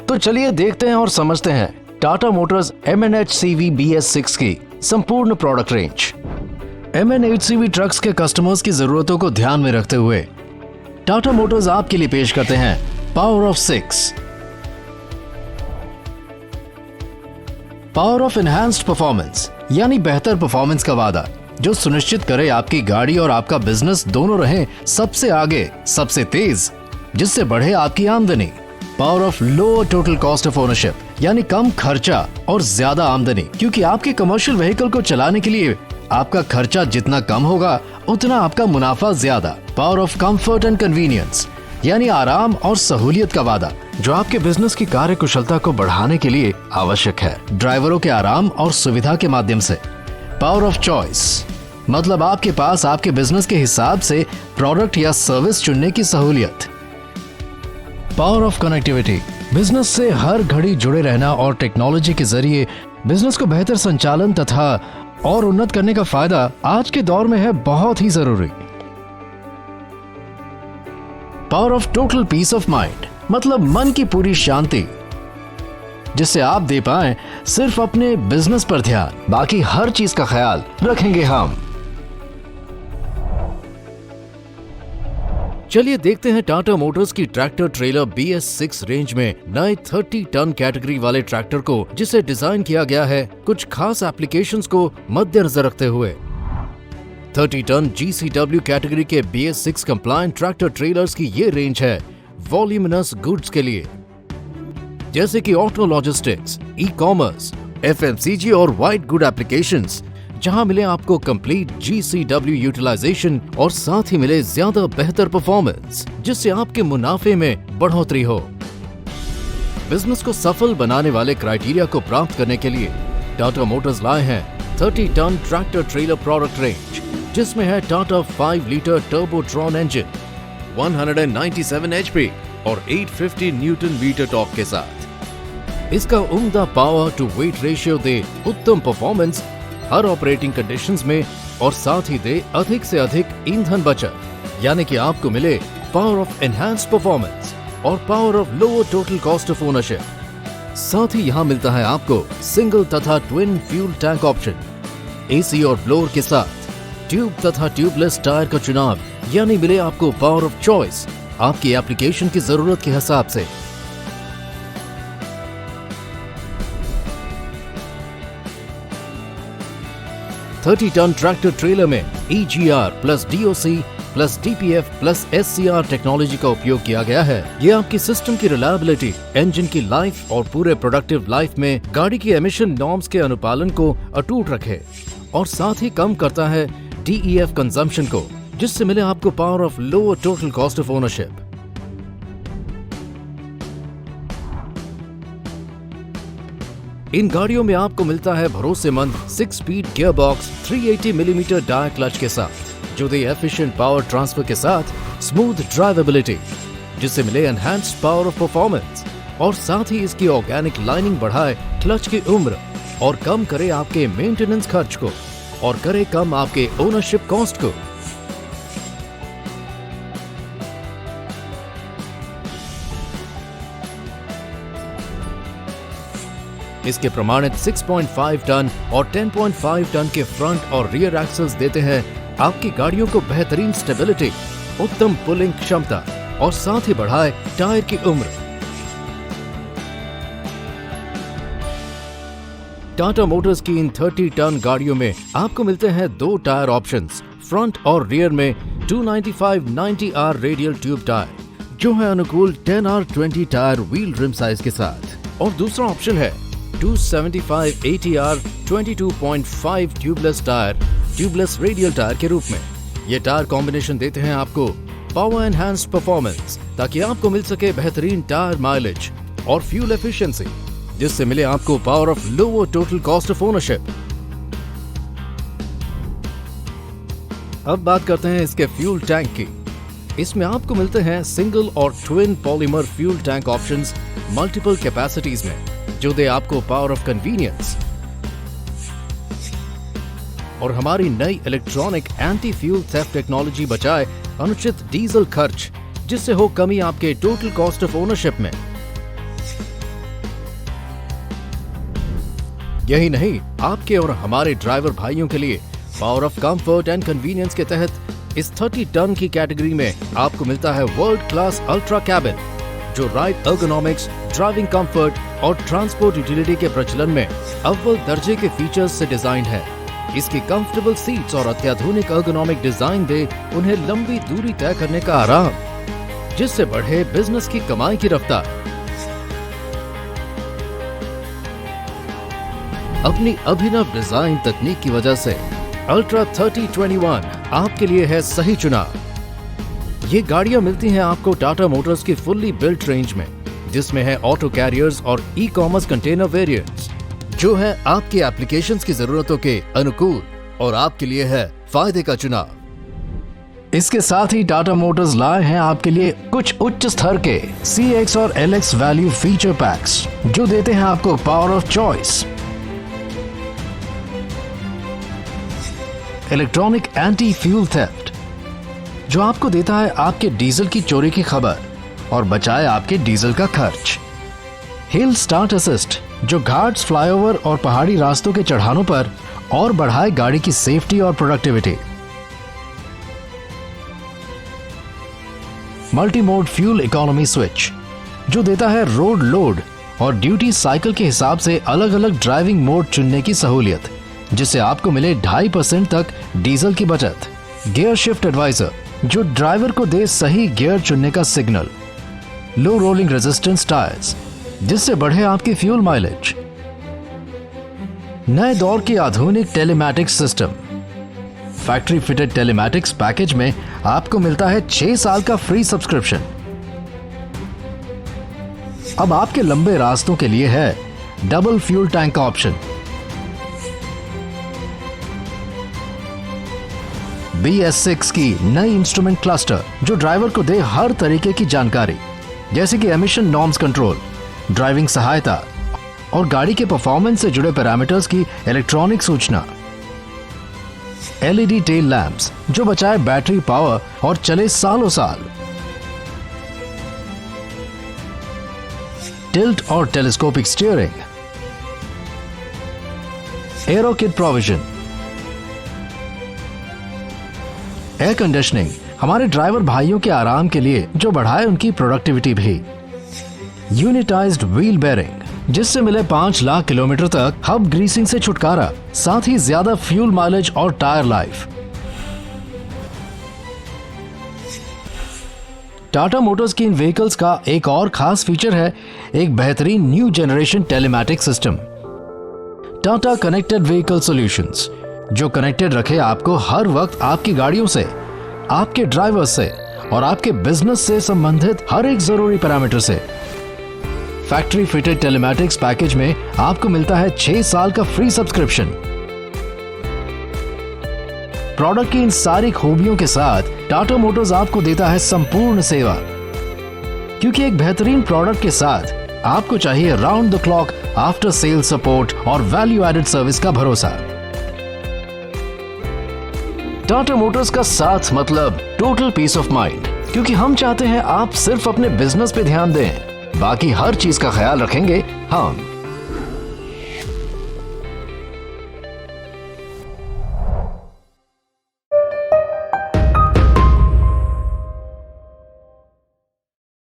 तो चलिए देखते हैं और समझते हैं टाटा मोटर्स MNHCV BS6 की संपूर्ण प्रोडक्ट रेंज। MNHCV ट्रक्स के कस्टमर्स की जरूरतों को ध्यान में रखते हुए टाटा मोटर्स आपके लिए पेश करते हैं power of 6। Power of enhanced performance यानी बेहतर परफॉर्मेंस का वादा जो सुनिश्चित करे आपकी गाड़ी और आपका बिजनेस दोनों रहें सबसे आगे, सबसे तेज, जिससे बढ़े आपकी आमदनी। Power of lower total cost of ownership यानी कम खर्चा और ज्यादा आमदनी, क्योंकि आपके कमर्शियल व्हीकल को चलाने के लिए आपका खर्चा जितना कम होगा उतना आपका मुनाफा ज्यादा। Power of comfort and convenience यानी आराम और सहूलियत का वादा जो आपके बिजनेस की कार्य कुशलता को बढ़ाने के लिए आवश्यक है, ड्राइवरों के आराम और सुविधा के माध्यम से। पावर ऑफ चॉइस मतलब आपके पास आपके बिजनेस के हिसाब से प्रोडक्ट या सर्विस चुनने की सहूलियत। पावर ऑफ कनेक्टिविटी बिजनेस से हर घड़ी जुड़े रहना और टेक्नोलॉजी के जरिए बिजनेस को बेहतर संचालन तथा और उन्नत करने का फायदा आज के दौर में है बहुत ही जरूरी। Power of total peace of mind मतलब मन की पूरी शांति, जिससे आप दे पाएं सिर्फ अपने बिजनेस पर ध्यान, बाकी हर चीज का ख्याल रखेंगे हम। चलिए देखते हैं टाटा मोटर्स की ट्रैक्टर ट्रेलर BS6 रेंज में नए 30 टन कैटेगरी वाले ट्रैक्टर को, जिसे डिजाइन किया गया है कुछ खास एप्लीकेशंस को मद्देनजर रखते हुए। 30 टन GCW कैटेगरी के BS6 कंप्लायंट ट्रैक्टर ट्रेलर्स की ये रेंज है वॉल्यूमिनस गुड्स के लिए, जैसे कि ऑटो लॉजिस्टिक्स, ई-कॉमर्स, FMCG और व्हाइट गुड एप्लीकेशंस, जहां मिले आपको कंप्लीट GCW यूटिलाइजेशन और साथ ही मिले ज्यादा बेहतर परफॉर्मेंस, जिससे आपके मुनाफे में बढ़ोतरी हो। बिजनेस को सफल बनाने वाले क्राइटेरिया को प्राप्त करने के लिए टाटा मोटर्स लाए हैं 30 ton tractor trailer product range, जिसमें है Tata 5 litre Turbotron engine 197 HP और 850 न्यूटन मीटर टॉर्क के साथ। इसका उम्दा पावर टू वेट रेशियो दे उत्तम परफॉर्मेंस हर ऑपरेटिंग कंडीशंस में और साथ ही दे अधिक से अधिक ईंधन बचत, यानी कि आपको मिले पावर ऑफ एनहांस्ड परफॉर्मेंस और power of lower total cost of ownership. साथ ही यहाँ मिलता है आपको सिंगल तथा twin fuel tank option, AC और ब्लोअर के साथ ट्यूब तथा ट्यूबलेस टायर का चुनाव, यानी मिले आपको पावर ऑफ चॉइस आपकी एप्लीकेशन की जरूरत के हिसाब से। थर्टी टन ट्रैक्टर ट्रेलर में EGR plus DOC plus TPF plus SCR technology का उपयोग किया गया है। ये आपकी सिस्टम की रिलायबिलिटी, इंजन की लाइफ और पूरे प्रोडक्टिव लाइफ में गाड़ी की एमिशन नॉर्म्स के अनुपालन को अटूट रखे और साथ ही कम करता है DEF कंजम्पशन को, जिससे मिले आपको power of lower total cost of ownership. इन गाड़ियों में आपको मिलता है भरोसेमंद 6 speed gear box 380 millimetre dia clutch के साथ, जो दे एफिशिएंट पावर ट्रांसफर के साथ स्मूथ ड्राइवेबिलिटी, जिससे मिले एनहांस्ड पावर ऑफ परफॉर्मेंस और साथ ही इसकी ऑर्गेनिक लाइनिंग बढ़ाए क्लच की उम्र और कम करे आपके मेंटेनेंस खर्च को और करे कम आपके ओनरशिप कॉस्ट को। इसके प्रमाणित 6.5 टन और 10.5 टन के फ्रंट और रियर एक्सेल्स देते हैं आपकी गाड़ियों को बेहतरीन स्टेबिलिटी, उत्तम पुलिंग क्षमता और साथ ही बढ़ाए टायर की उम्र। टाटा मोटर्स की इन 30 टन गाड़ियों में आपको मिलते हैं 2 टायर ऑप्शंस, फ्रंट और रियर में 295/90R रेडियल ट्यूब टायर, जो है अनुकूल 10R20 tyre wheel rim size के साथ, और दूसरा ऑप्शन है 275/80R 22.5 tubeless tyre, tubeless radial tyre के रूप में। ये टायर कॉम्बिनेशन देते हैं आपको पावर एनहांस्ड परफॉर्मेंस, ताकि आपको मिल सके बेहतरीन टायर माइलेज और फ्यूल एफिशिएंसी, जिससे मिले आपको power of lower total cost of ownership. अब बात करते हैं इसके फ्यूल टैंक की। इसमें आपको मिलते हैं सिंगल और twin polymer fuel tank options multiple capacities में, जो दे आपको पावर ऑफ कन्वीनियंस। और हमारी नई electronic anti fuel theft technology बचाए अनुचित डीजल खर्च, जिससे हो कमी आपके टोटल कॉस्ट ऑफ ओनरशिप में। यही नहीं, आपके और हमारे ड्राइवर भाइयों के लिए power of comfort and convenience के तहत इस 30 टन की कैटेगरी में आपको मिलता है वर्ल्ड क्लास अल्ट्रा कैबिन, जो राइड एर्गोनॉमिक्स, ड्राइविंग कंफर्ट और ट्रांसपोर्ट यूटिलिटी के प्रचलन में अव्वल दर्जे के फीचर्स से डिजाइन है। इसकी कंफर्टेबल सीट्स और अत्याधुनिक एर्गोनॉमिक डिजाइन दे उन्हें लंबी दूरी तय करने का आराम, जिससे बढ़े बिजनेस की कमाई की रफ्तार। अपनी अभिनव डिजाइन तकनीक की वजह से अल्ट्रा 3021 आपके लिए है सही चुनाव। ये गाड़ियां मिलती हैं आपको टाटा मोटर्स की फुल्ली बिल्ट रेंज में, जिसमें है ऑटो कैरियर्स और ई कॉमर्स कंटेनर वेरिएंट्स, जो है आपके एप्लीकेशंस की जरूरतों के अनुकूल और आपके लिए है फायदे का चुनाव। इसके साथ ही टाटा मोटर्स लाए हैं आपके लिए कुछ उच्च स्तर के CX और LX वैल्यू फीचर पैक्स, जो देते हैं आपको power of choice, electronic anti fuel theft, जो आपको देता है आपके डीजल की चोरी की खबर और बचाए आपके डीजल का खर्च, हिल स्टार्ट असिस्ट, जो घाट्स, फ्लाईओवर और पहाड़ी रास्तों के चढ़ानों पर और बढ़ाए गाड़ी की सेफ्टी और productivity, multi mode fuel economy switch, जो देता है रोड लोड और ड्यूटी साइकिल के हिसाब से अलग अलग ड्राइविंग मोड चुनने की सहूलियत, जिससे आपको मिले 2.5% तक डीजल की बचत, गियर शिफ्ट एडवाइजर, जो ड्राइवर को दे सही गियर चुनने का सिग्नल, लो रोलिंग रेजिस्टेंस टायर्स, जिससे बढ़े आपकी फ्यूल माइलेज, नए दौर की आधुनिक telematics system. Factory fitted telematics package में आपको मिलता है 6 साल का फ्री सब्सक्रिप्शन। अब आपके लंबे रास्तों के लिए है डबल फ्यूल टैंक का ऑप्शन, BS6 की नई इंस्ट्रूमेंट क्लस्टर, जो ड्राइवर को दे हर तरीके की जानकारी, जैसे कि एमिशन नॉर्म्स कंट्रोल, ड्राइविंग सहायता और गाड़ी के परफॉर्मेंस से जुड़े पैरामीटर्स की इलेक्ट्रॉनिक सूचना, LED टेल लैंप्स, जो बचाए बैटरी पावर और चले सालों साल, टिल्ट और telescopic steering, arrow kit provision, air conditioning, हमारे ड्राइवर भाइयों के आराम के लिए जो बढ़ाए उनकी प्रोडक्टिविटी भी, यूनिटाइज्ड व्हील बेयरिंग, जिससे मिले 5 लाख किलोमीटर तक हब ग्रीसिंग से छुटकारा, साथ ही ज्यादा फ्यूल माइलेज और टायर लाइफ। टाटा मोटर्स की इन व्हीकल्स का एक और खास फीचर है एक बेहतरीन new generation telematic system, Tata connected vehicle solutions, जो कनेक्टेड रखे आपको हर वक्त आपकी गाड़ियों से, आपके ड्राइवर से और आपके बिजनेस से संबंधित हर एक जरूरी पैरामीटर से। फैक्ट्री फिटेड टेलीमैटिक्स पैकेज में आपको मिलता है 6 साल का फ्री सब्सक्रिप्शन। प्रोडक्ट की इन सारी खूबियों के साथ टाटा मोटर्स आपको देता है संपूर्ण सेवा, क्योंकि एक बेहतरीन प्रोडक्ट के साथ आपको चाहिए round the clock after sale support और वैल्यू एडेड सर्विस का भरोसा। टाटा मोटर्स का साथ मतलब टोटल पीस ऑफ माइंड, क्योंकि हम चाहते हैं आप सिर्फ अपने बिजनेस पे ध्यान दें, बाकी हर चीज का ख्याल रखेंगे हम।